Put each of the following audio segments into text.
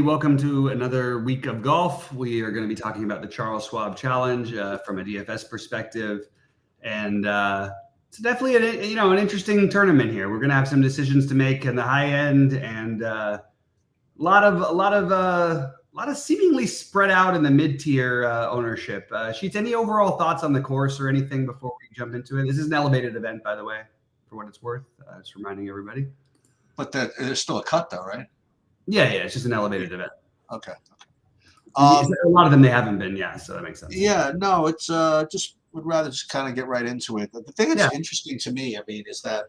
Welcome to another week of golf. We are going to be talking about the Charles Schwab Challenge from a DFS perspective, and it's definitely an interesting tournament here. We're going to have some decisions to make in the high end, and a lot of seemingly spread out in the mid tier ownership. Sheets, any overall thoughts on the course or anything before we jump into it? This is an elevated event, by the way, for what it's worth. Just reminding everybody. But there's still a cut, though, right? Yeah, it's just an elevated event. Okay. A lot of them they haven't been, so that makes sense. Yeah, no, it's just would rather just kind of get right into it. But the thing that's interesting to me, is that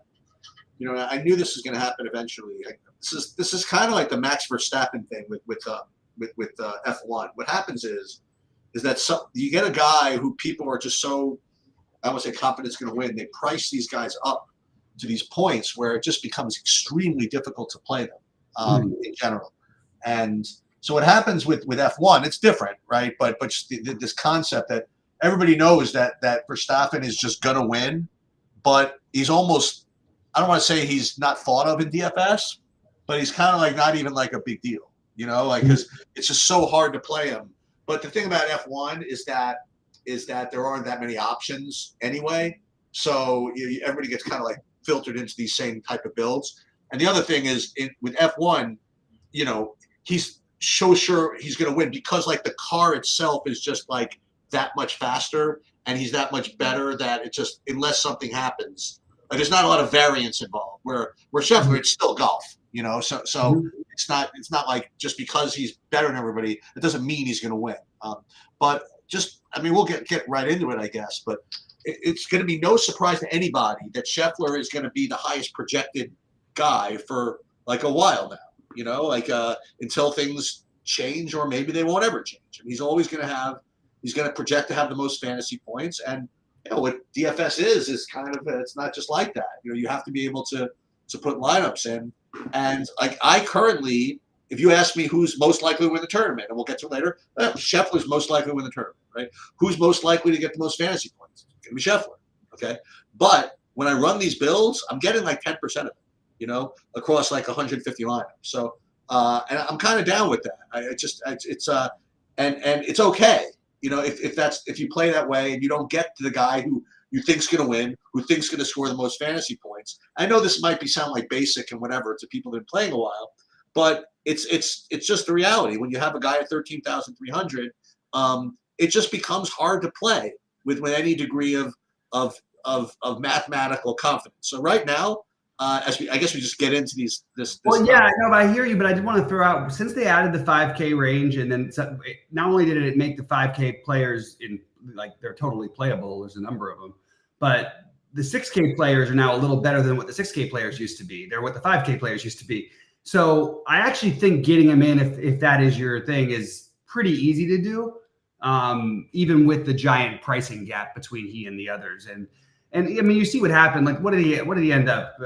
I knew this was going to happen eventually. This is kind of like the Max Verstappen thing with F1. What happens is that you get a guy who people are just so, I won't say confident is going to win. They price these guys up to these points where it just becomes extremely difficult to play them in general. And so what happens with F1, it's different, right? But just this concept that everybody knows that Verstappen is just going to win, but he's almost, I don't want to say he's not thought of in DFS, but he's kind of like not even like a big deal, because it's just so hard to play him. But the thing about F1 is that there aren't that many options anyway. So everybody gets kind of like filtered into these same type of builds. And the other thing is with F1, he's so sure he's going to win because like the car itself is just like that much faster and he's that much better that it just, unless something happens, there's not a lot of variance involved. Where Scheffler, it's still golf, so it's not like just because he's better than everybody, it doesn't mean he's going to win. But just, we'll get right into it, I guess. But it's going to be no surprise to anybody that Scheffler is going to be the highest projected guy for like a while now, until things change, or maybe they won't ever change. He's always going to project to have the most fantasy points. And what DFS is kind of, it's not just like that. You have to be able to put lineups in. And like I currently, if you ask me who's most likely to win the tournament, and we'll get to it later, Scheffler's most likely to win the tournament, right? Who's most likely to get the most fantasy points? It's going to be Scheffler, okay? But when I run these builds, I'm getting like 10% of it, across like 150 lineups. So, and I'm kind of down with that. It's okay, if you play that way and you don't get to the guy who you think's going to win, who think's going to score the most fantasy points. I know this might sound like basic and whatever to people that have been playing a while, but it's just the reality. When you have a guy at 13,300, it just becomes hard to play with any degree of mathematical confidence. So right now, I guess we just get into this. Well, yeah, I know, but I hear you. But I did want to throw out, since they added the 5K range, and then not only did it make the 5K players they're totally playable. There's a number of them, but the 6K players are now a little better than what the 6K players used to be. They're what the 5K players used to be. So I actually think getting them in, if that is your thing, is pretty easy to do, even with the giant pricing gap between he and the others. And you see what happened. Like, what did he end up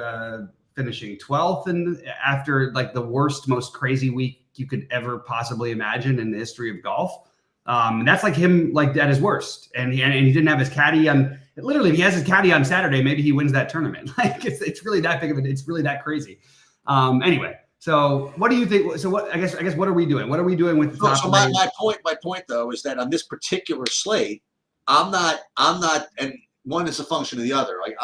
finishing 12th, and after like the worst, most crazy week you could ever possibly imagine in the history of golf. That's like him, like at his worst. And he didn't have his caddy on. Literally, if he has his caddy on Saturday, maybe he wins that tournament. Like it's really that big of it. It's really that crazy. Anyway, so what do you think? So what I guess what are we doing? What are we doing with the top? So my point though is that on this particular slate, I'm not, and one is a function of the other. Like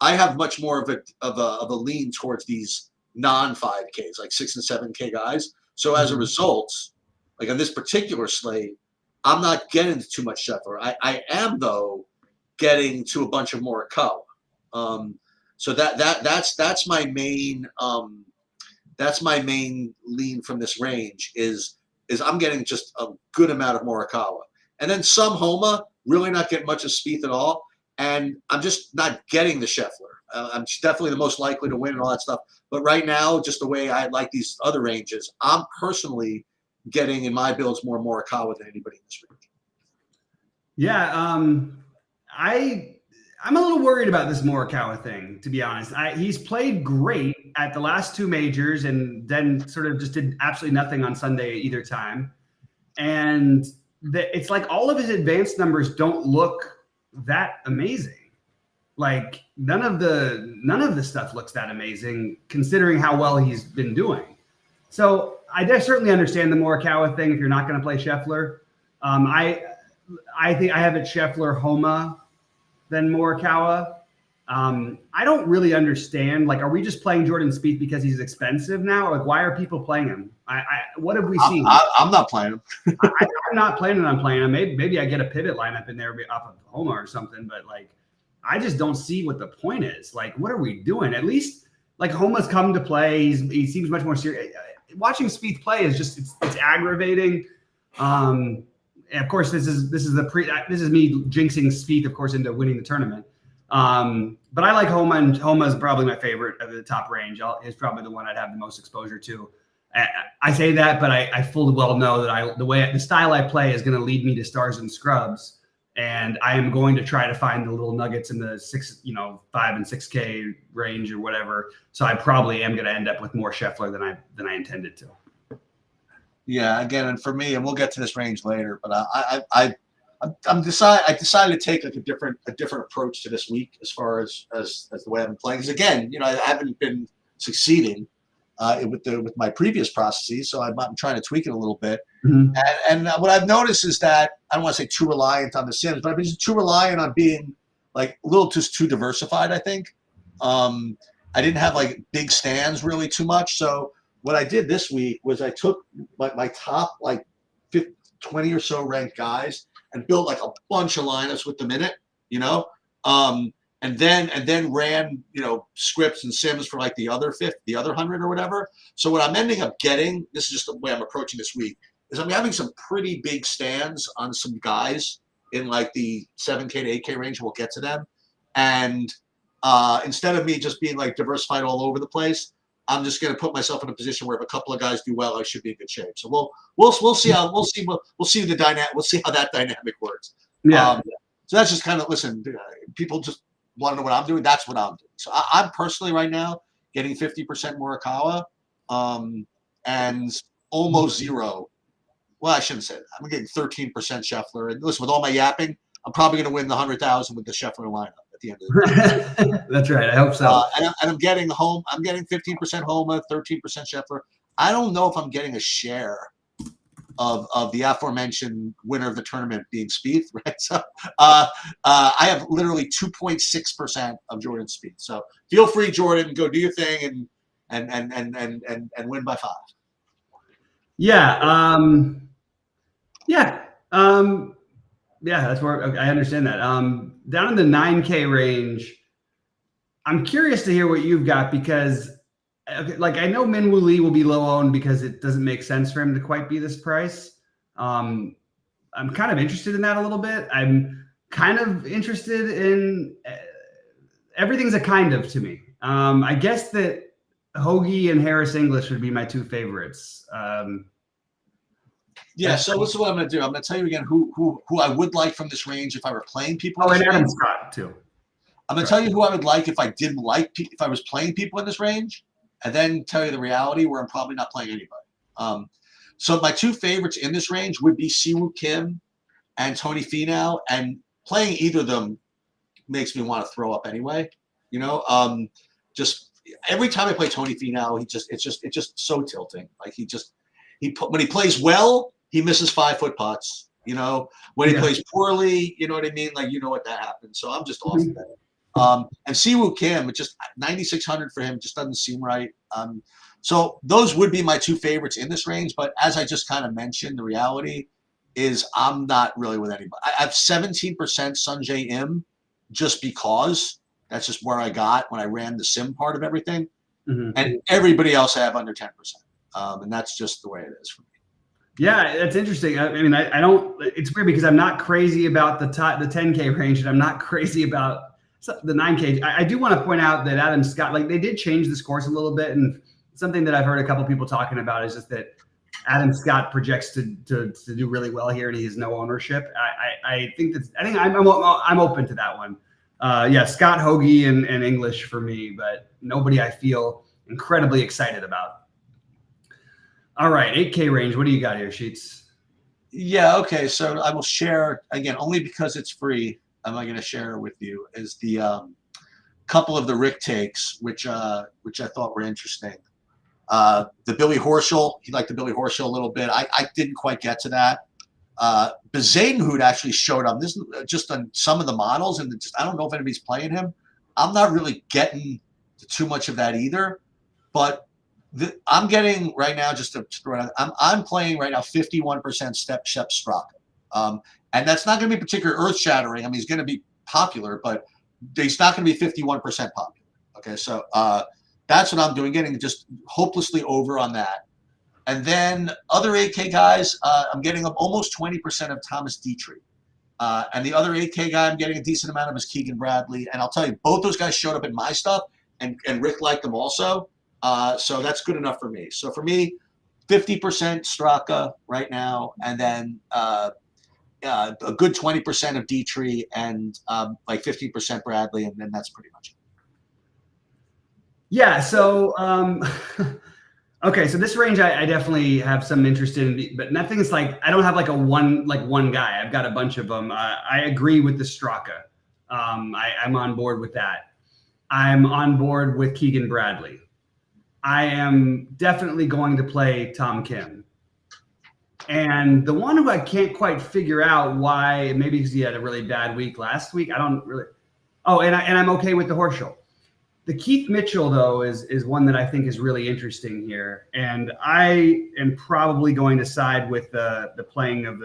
I have much more of a lean towards these non-5Ks, like 6 and 7K guys. So as a result, like on this particular slate, I'm not getting too much Scheffler. I am though getting to a bunch of Morikawa. So that's my main lean from this range is I'm getting just a good amount of Morikawa, and then some Homa, really not getting much of Spieth at all. And I'm just not getting the Scheffler. I'm definitely the most likely to win and all that stuff. But right now, just the way I like these other ranges, I'm personally getting in my builds more Morikawa than anybody in this range. Yeah, I'm a little worried about this Morikawa thing, to be honest. He's played great at the last two majors and then sort of just did absolutely nothing on Sunday either time. And it's like all of his advanced numbers don't look that amazing. Like none of the stuff looks that amazing considering how well he's been doing. So certainly understand the Morikawa thing if you're not going to play Scheffler. I think I have it Scheffler, Homa, then Morikawa. I don't really understand. Like, are we just playing Jordan Spieth because he's expensive now? Like, why are people playing him? What have we seen? I'm not playing him. I'm not planning on playing him. Maybe I get a pivot lineup in there off of Homa or something. But like, I just don't see what the point is. Like, what are we doing? At least like Homa's come to play. He seems much more serious. Watching Spieth play is just it's aggravating. And of course, this is me jinxing Spieth, of course, into winning the tournament. But I like Homa, and Homa is probably my favorite of the top range. He's probably the one I'd have the most exposure to. I say that, but I fully well know that the style I play is going to lead me to stars and scrubs, and I am going to try to find the little nuggets in the 5 and 6K range or whatever. So I probably am going to end up with more Scheffler than I intended to. Yeah, again, and for me, and we'll get to this range later, but I decided to take like a different approach to this week as far as the way I've been playing. Because again, I haven't been succeeding with my previous processes, so I'm trying to tweak it a little bit. Mm-hmm. And what I've noticed is that I don't want to say too reliant on the sims, but I've been just too reliant on being like a little just too diversified. I think I didn't have like big stands really too much. So what I did this week was I took my top like 20 or so ranked guys and built like a bunch of lineups with them in it, and then ran, scripts and sims for like the other 100 or whatever. So what I'm ending up getting, this is just the way I'm approaching this week, is I'm having some pretty big stands on some guys in like the 7K to 8K range. We'll get to them. And instead of me just being like diversified all over the place, I'm just going to put myself in a position where if a couple of guys do well, I should be in good shape. So we'll see how that dynamic works. Yeah. So that's just kind of, listen, people just want to know what I'm doing. That's what I'm doing. So I'm personally right now getting 50% Morikawa, and almost zero. Well, I shouldn't say that. I'm getting 13% Scheffler. And listen, with all my yapping, I'm probably going to win the 100,000 with the Scheffler lineup at the end of the day. That's right. I hope so. And I'm getting 15% Homa, 13% Scheffler. I don't know if I'm getting a share of the aforementioned winner of the tournament being Spieth, right? So I have literally 2.6% of Jordan Spieth. So feel free, Jordan, go do your thing and win by 5. Yeah. Yeah, that's where I understand that. Down in the 9K range, I'm curious to hear what you've got because, like, I know Minwoo Lee will be low owned because it doesn't make sense for him to quite be this price. I'm kind of interested in that a little bit. I'm kind of interested in everything's a kind of to me. I guess that Hoagie and Harris English would be my 2 favorites. Yeah, so this is what I'm going to do. I'm going to tell you again who I would like from this range if I were playing people. Oh, and Adam Scott too. I'm going to tell you who I would like if I didn't like if I was playing people in this range, and then tell you the reality where I'm probably not playing anybody. So my 2 favorites in this range would be Siwoo Kim and Tony Finau, and playing either of them makes me want to throw up anyway. Just every time I play Tony Finau, it's just so tilting. Like when he plays well, he misses 5-foot putts. When he plays poorly, you know what I mean? Like, what that happens. So I'm just off of that. And Siwoo Kim, it's just 9,600 for him, just doesn't seem right. So those would be my 2 favorites in this range. But as I just kind of mentioned, the reality is I'm not really with anybody. I have 17% Sunjae Im just because that's just where I got when I ran the sim part of everything. Mm-hmm. And everybody else I have under 10%. And that's just the way it is for me. Yeah, that's interesting. I mean, I don't. It's weird because I'm not crazy about the 10K range, and I'm not crazy about the 9K. I do want to point out that Adam Scott, like, they did change this course a little bit, and something that I've heard a couple people talking about is just that Adam Scott projects to do really well here, and he has no ownership. I think I'm open to that one. Yeah, Scott, Hoagie, and English for me, but nobody I feel incredibly excited about. All right, 8K range. What do you got here, Sheets? Yeah, okay. So I will share, again, only because it's free, am I going to share with you, is the couple of the Rick takes, which I thought were interesting. The Billy Horschel, he liked the Billy Horschel a little bit. I didn't quite get to that. Bezadenhout actually showed up. This is just on some of the models, and I don't know if anybody's playing him. I'm not really getting to too much of that either, but I'm getting right now, just to throw it out, I'm playing right now 51% Sepp Straka. And that's not going to be particularly earth-shattering. I mean, he's going to be popular, but he's not going to be 51% popular. Okay, so that's what I'm doing, getting just hopelessly over on that. And then other 8K guys, I'm getting up almost 20% of Thomas Dietrich. And the other 8K guy I'm getting a decent amount of is Keegan Bradley. And I'll tell you, both those guys showed up in my stuff, and Rick liked them also. So that's good enough for me. So for me, 50% Straka right now, and then a good 20% of Dietrich, and like 15% Bradley, and then that's pretty much it. Yeah. So, okay. So this range, I definitely have some interest in, but nothing is like, I don't have like one guy. I've got a bunch of them. I agree with the Straka. I'm on board with that. I'm on board with Keegan Bradley. I am definitely going to play Tom Kim. And the one who I can't quite figure out why, maybe because he had a really bad week last week. I don't really. Oh, and I'm okay with the Horschel. The Keith Mitchell, though, is one that I think is really interesting here. And I am probably going to side with the playing of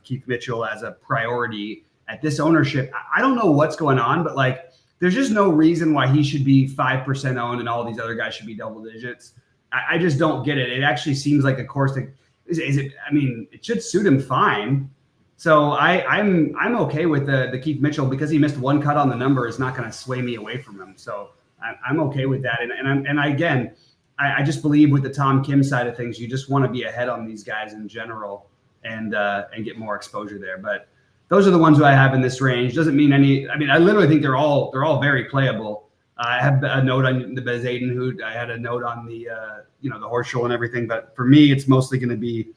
Keith Mitchell as a priority at this ownership. I don't know what's going on, but like, there's just no reason why he should be 5% owned and all these other guys should be double digits. I just don't get it. It actually seems like a course that is it. I mean, it should suit him fine. So I'm okay with the Keith Mitchell, because he missed one cut on the number is not going to sway me away from him. So I'm okay with that. And I just believe with the Tom Kim side of things, you just want to be ahead on these guys in general and get more exposure there. But those are the ones who I have in this range. Doesn't mean any. I mean, I literally think they're all very playable. I have a note on the Bezadenhout. I had a note on the the Horschel and everything. But for me, it's mostly going to be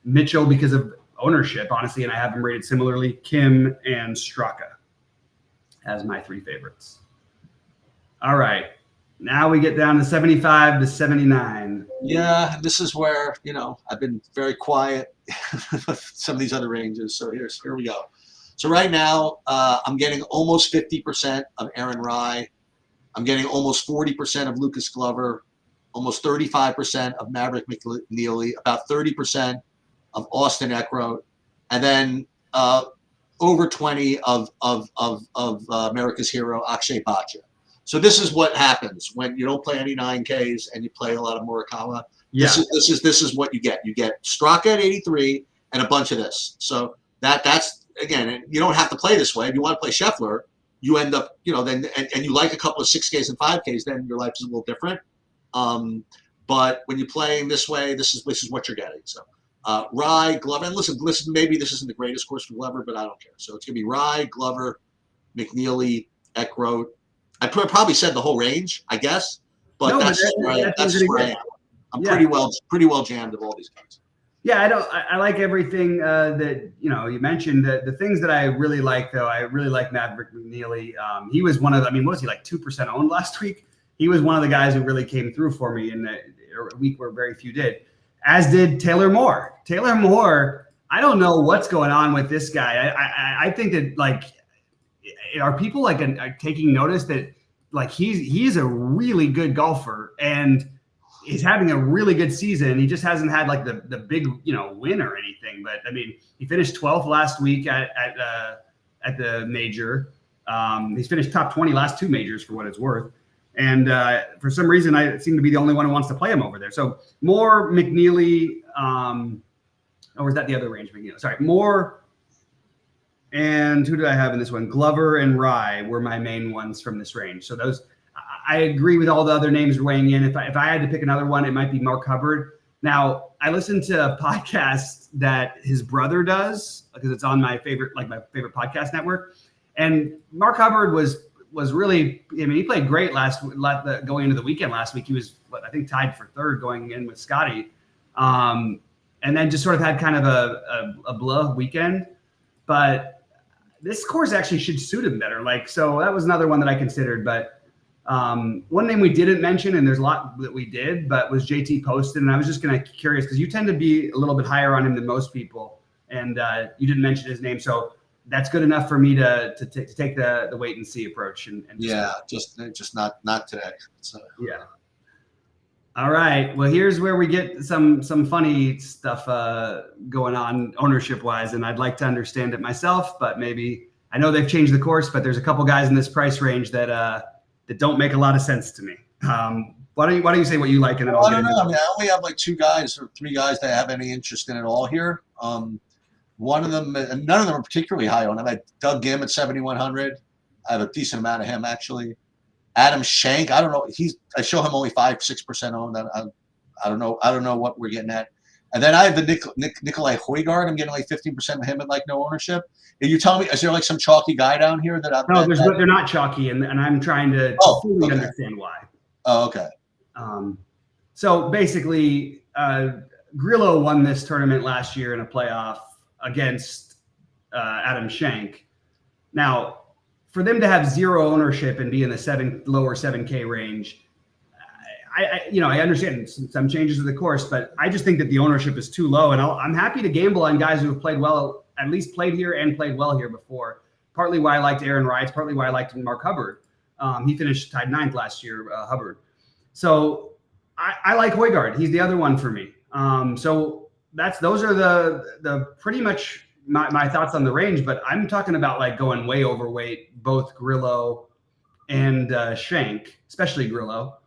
Mitchell because of ownership, honestly, and I have them rated similarly. Kim and Straka as my three favorites. All right, now we get down to 75 to 79. Yeah, this is where I've been very quiet with some of these other ranges. So here we go. So right now, I'm getting almost 50% of Aaron Rye. I'm getting almost 40% of Lucas Glover, almost 35% of Maverick McNeely, about 30% of Austin Eckroat, and then over 20 of America's hero Akshay Bhatia. So this is what happens when you don't play any 9Ks and you play a lot of Morikawa. Yeah. This is what you get. You get Straka at 83 and a bunch of this. So that's again, you don't have to play this way. If you want to play Scheffler, you end up, then and you like a couple of 6Ks and 5Ks, then your life is a little different. But when you're playing this way, this is what you're getting. So Rye, Glover, and listen, maybe this isn't the greatest course for Glover, but I don't care. So it's gonna be Rye, Glover, McNeely, Eckroat. I probably said the whole range, I guess, but that's where I am. I'm pretty well jammed of all these guys. Yeah, I like everything that you mentioned. The things that I really like, though, I really like Maverick McNeely. He was one of what was he, like 2% owned last week? He was one of the guys who really came through for me in a week where very few did, as did Taylor Moore. Taylor Moore, I don't know what's going on with this guy. I think that are people are taking notice that he's a really good golfer and he's having a really good season. He just hasn't had the big win or anything. But I mean, he finished 12th last week at the major. He's finished top 20 last two majors for what it's worth. And for some reason, I seem to be the only one who wants to play him over there. So Moore, McNeely, or is that the other range? McNeely, sorry, Moore. And who did I have in this one? Glover and Rye were my main ones from this range. So those, I agree with all the other names weighing in. If I had to pick another one, it might be Mark Hubbard. Now, I listen to a podcast that his brother does because it's on my favorite podcast network. And Mark Hubbard was really, he played great going into the weekend last week. He was, I think, tied for third going in with Scotty. And then just sort of had kind of a blah weekend. But this course actually should suit him better. So that was another one that I considered. But One name we didn't mention, and there's a lot that we did, but was JT Poston. And I was just kind of curious because you tend to be a little bit higher on him than most people, and you didn't mention his name. So that's good enough for me to take the wait and see approach. And yeah, just not today. So. Yeah. All right. Well, here's where we get some funny stuff going on ownership wise, and I'd like to understand it myself, but maybe I know they've changed the course, but there's a couple guys in this price range that don't make a lot of sense to me. Why don't you say what you like, and then I don't know. I mean, I only have like 2 guys or 3 guys that I have any interest in at all here. One of them, and none of them are particularly high on. I had Doug Gim at 7,100. I have a decent amount of him actually. Adam Schenk, I don't know. I show him only 5-6% owned. I don't know what we're getting at. And then I have the Nikolai Højgaard. I'm getting like 15% of him at like no ownership. Are you telling me, is there like some chalky guy down here that I'm? No, they're not chalky, and I'm trying to fully understand why. Oh, okay. So basically, Grillo won this tournament last year in a playoff against Adam Schenk. Now, for them to have 0 ownership and be in the lower 7K range, I understand some changes to the course, but I just think that the ownership is too low, and I'm happy to gamble on guys who have played well, at least played here and played well here before. Partly why I liked Aaron Rides, partly why I liked Mark Hubbard. He finished tied 9th last year, Hubbard. So I like Højgaard. He's the other one for me. So those are the pretty much my thoughts on the range, but I'm talking about like going way overweight, both Grillo and Schenk, especially Grillo.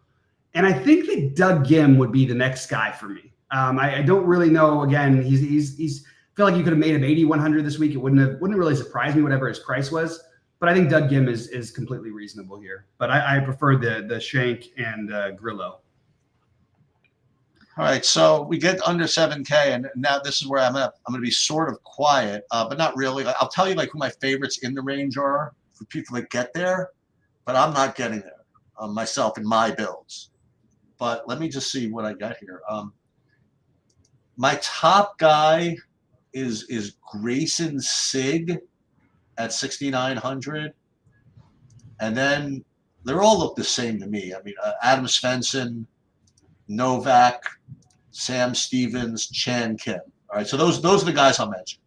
And I think that Doug Gim would be the next guy for me. I don't really know. Again, he's feel like you could have made him 8,100 this week. It wouldn't really surprise me whatever his price was. But I think Doug Gim is completely reasonable here. But I prefer the Schenk and Grillo. All right, so we get under 7K, and now this is where I'm going to be sort of quiet, but not really. I'll tell you like who my favorites in the range are for people that get there, but I'm not getting there myself in my builds. But let me just see what I got here. My top guy is Grayson Sigg at 6,900, and then they all look the same to me. I mean, Adam Svensson, Novak, Sam Stevens, Chan Kim. All right, so those are the guys I'll mention.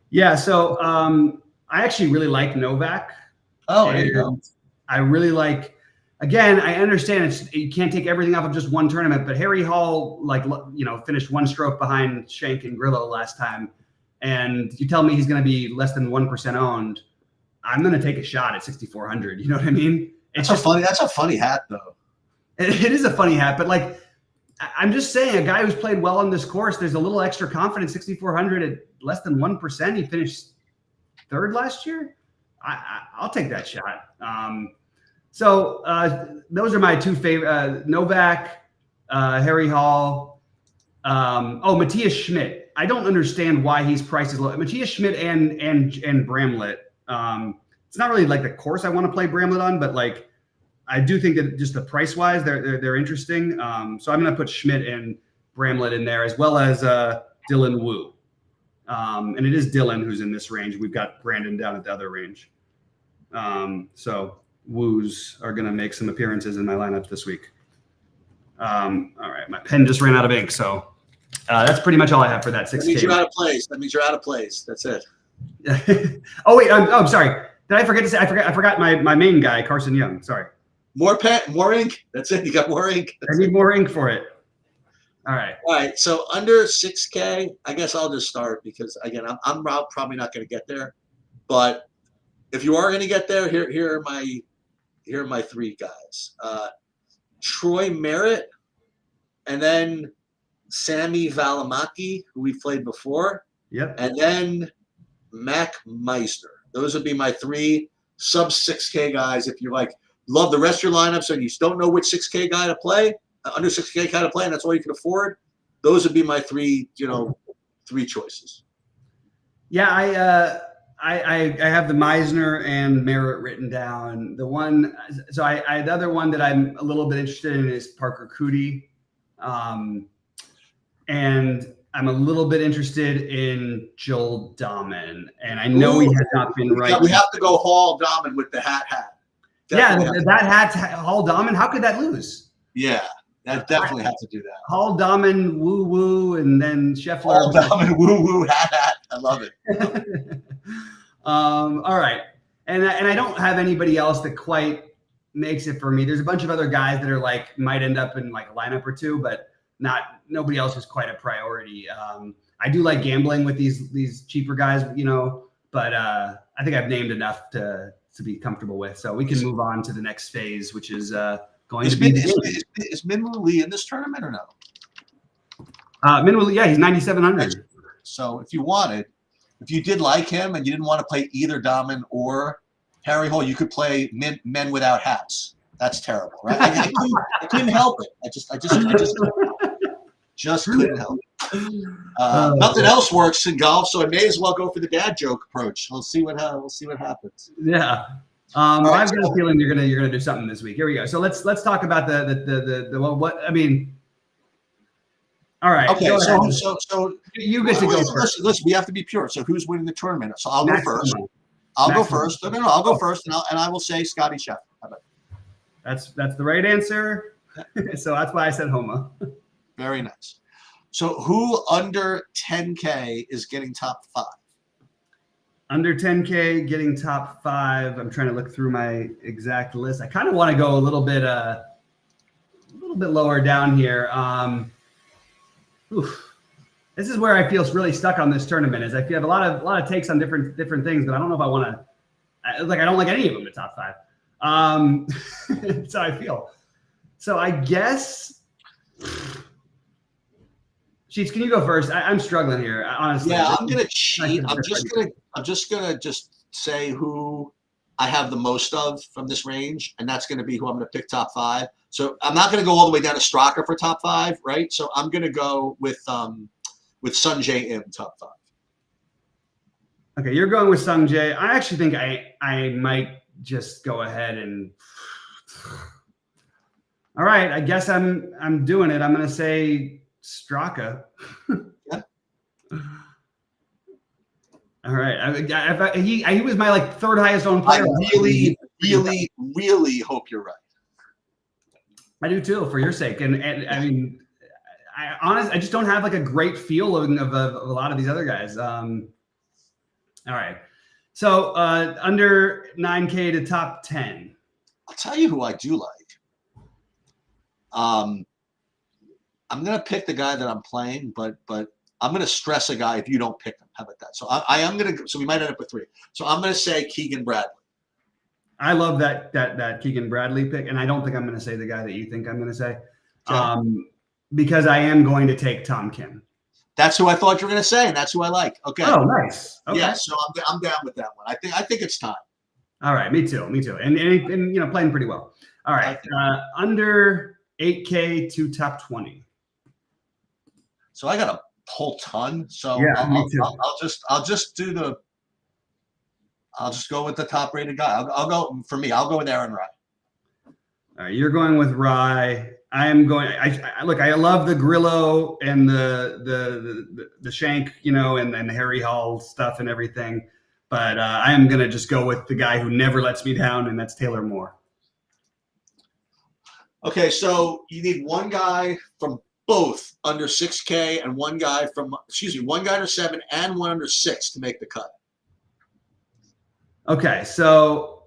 Yeah, so I actually really like Novak. Oh, there you go. I really like. Again, I understand you can't take everything off of just one tournament, but Harry Hall, finished 1 stroke behind Schenk and Grillo last time, and you tell me he's going to be less than 1% owned. I'm going to take a shot at 6,400. You know what I mean? That's a funny hat, though. It is a funny hat, but like I'm just saying, a guy who's played well on this course, there's a little extra confidence. 6,400 at less than 1%. He finished 3rd last year. I'll take that shot. So those are my 2 favorite: Novak, Harry Hall. Matthias Schmidt. I don't understand why he's priced as low. Matthias Schmidt and Bramlett. It's not really like the course I want to play Bramlett on, but like I do think that just the price wise, they're interesting. So I'm going to put Schmidt and Bramlett in there, as well as Dylan Wu. And it is Dylan who's in this range. We've got Brandon down at the other range. So Woos are going to make some appearances in my lineup this week. All right, my pen just ran out of ink, so that's pretty much all I have for that 6K. That means you're out of place. That's it. Oh wait, I'm sorry. Did I forget to say? I forgot my main guy, Carson Young. Sorry. More ink. That's it. You got more ink. I need more ink for it. All right. All right. So under 6K, I guess I'll just start because again, I'm probably not going to get there, but if you are going to get there, here are my 3 guys. Troy Merritt, and then Sammy Valimaki, who we played before. Yep. And then Mac Meister. Those would be my 3 sub 6K guys. If you love the rest of your lineups and you just don't know which 6K guy to play, under 6K guy to play, and that's all you can afford, those would be my 3 choices. Yeah, I have the Meisner and Merritt written down. The other one that I'm a little bit interested in is Parker Cootie. And I'm a little bit interested in Joel Dahman. And I know he has not been right. We have to go Hall Dahman with the hat. that had Hall Dahmen. How could that lose? Yeah, that definitely had to do that. Hall Dahmen, woo woo, and then Scheffler. Hall Dahmen, woo woo, hat. I love it. All right, and I don't have anybody else that quite makes it for me. There's a bunch of other guys that are like might end up in like a lineup or two, but nobody else is quite a priority. I do like gambling with these cheaper guys, but I think I've named enough to be comfortable with. So we can move on to the next phase, which is going to be. Is Minwoo Lee in this tournament or no? Minwoo Lee, yeah, he's 9,700. So if you did like him and you didn't want to play either Dahmen or Harry Hall, you could play men without hats. That's terrible, right? I couldn't help it. I just couldn't help it. Nothing else works in golf, so I may as well go for the dad joke approach. We'll see what happens. Yeah. I've got a feeling you're gonna do something this week. Here we go. So let's talk about what I mean. All right. Okay. So you get to go first. Listen, we have to be pure. So who's winning the tournament? So I'll go first. I'll go first. No, I'll go first, and I will say Scotty Scheffler. How about that? That's the right answer. So that's why I said Homa. Very nice. So who under 10K is getting top 5? Under 10K getting top 5. I'm trying to look through my exact list. I kind of want to go a little bit lower down here. This is where I feel really stuck on this tournament. Is I feel a lot of takes on different things, but I don't know if I want to. I don't like any of them in top 5. So I feel. So I guess. Sheets, can you go first? I'm struggling here, honestly. Yeah, I'm gonna cheat. I'm just gonna say who I have the most of from this range, and that's gonna be who I'm gonna pick top 5. So I'm not gonna go all the way down to Straka for top 5, right? So I'm gonna go with Sungjae Im top 5. Okay, you're going with Sungjae. I actually think I might just go ahead and. All right, I guess I'm doing it. I'm gonna say Straka. Yeah. All right. He was my third highest owned player. I really hope you're right. I do too, for your sake. And I mean, I just don't have a great feel of a lot of these other guys. All right. So under 9K to top 10. I'll tell you who I do like. I'm going to pick the guy that I'm playing, but I'm going to stress a guy if you don't pick him. How about that? So I am going to. So we might end up with 3. So I'm going to say Keegan Bradley. I love that Keegan Bradley pick, and I don't think I'm going to say the guy that you think I'm going to say, because I am going to take Tom Kim. That's who I thought you were going to say, and that's who I like. Okay. Oh, nice. Okay. Yeah. So I'm down with that one. I think it's time. All right. Me too. And playing pretty well. All right. Under 8K to top 20. So I got a whole ton. So yeah, I'll just go with the top rated guy. I'll go with Aaron Rai. All right, you're going with Rai. I am going. I love the Grillo and the Shank, and the Harry Hall stuff and everything, but I am gonna just go with the guy who never lets me down, and that's Taylor Moore. Okay, so you need one guy from both under 6K and one guy under 7 and one under 6 to make the cut. Okay, so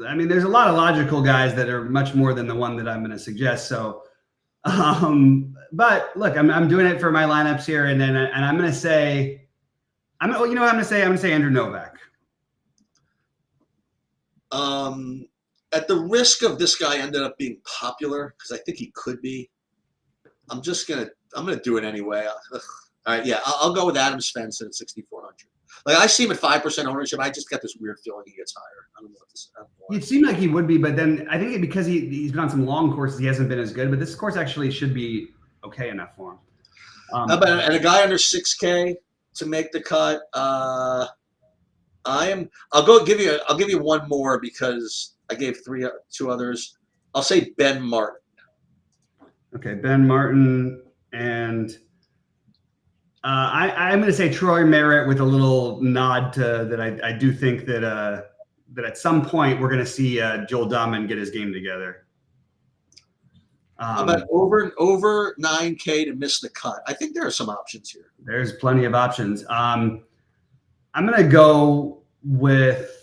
I mean, there's a lot of logical guys that are much more than the one that I'm going to suggest. So, but look, I'm doing it for my lineups here, and I'm going to say, I'm going to say Andrew Novak. At the risk of this guy ended up being popular, because I think he could be, I'm gonna do it anyway. All right, yeah, I'll go with Adam Svensson at 6,400. I see him at 5% ownership. I just got this weird feeling he gets higher. I don't know what this. It seemed like he would be, but then I think because he's been on some long courses, he hasn't been as good. But this course actually should be okay enough for him. And a guy under 6K to make the cut. I'll give you one more because I gave 2 others. I'll say Ben Martin. Okay, Ben Martin, and I'm going to say Troy Merritt with a little nod to that. I do think that that at some point we're going to see Joel Dahman get his game together. How about over 9K to miss the cut? I think there are some options here. There's plenty of options. I'm going to go with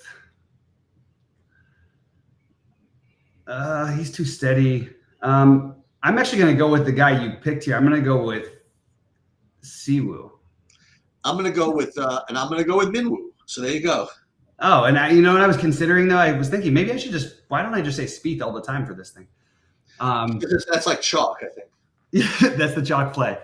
he's too steady. I'm actually going to go with the guy you picked here. I'm going to go with Siwoo. I'm going to go with Minwoo. So there you go. Oh, and you know what I was considering though? I was thinking maybe I should why don't I just say Spieth all the time for this thing? Because that's like chalk, I think. Yeah, that's the chalk play.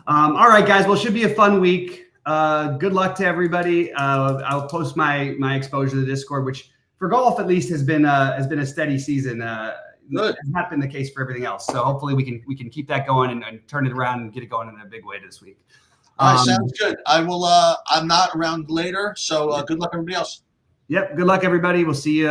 All right, guys. Well, it should be a fun week. Good luck to everybody. I'll post my exposure to the Discord, which for golf at least has been a steady season. Good. It's not been the case for everything else. So hopefully we can keep that going and turn it around and get it going in a big way this week. All right, sounds good. I will. I'm not around later, so good luck everybody else. Yep. Good luck, everybody. We'll see you.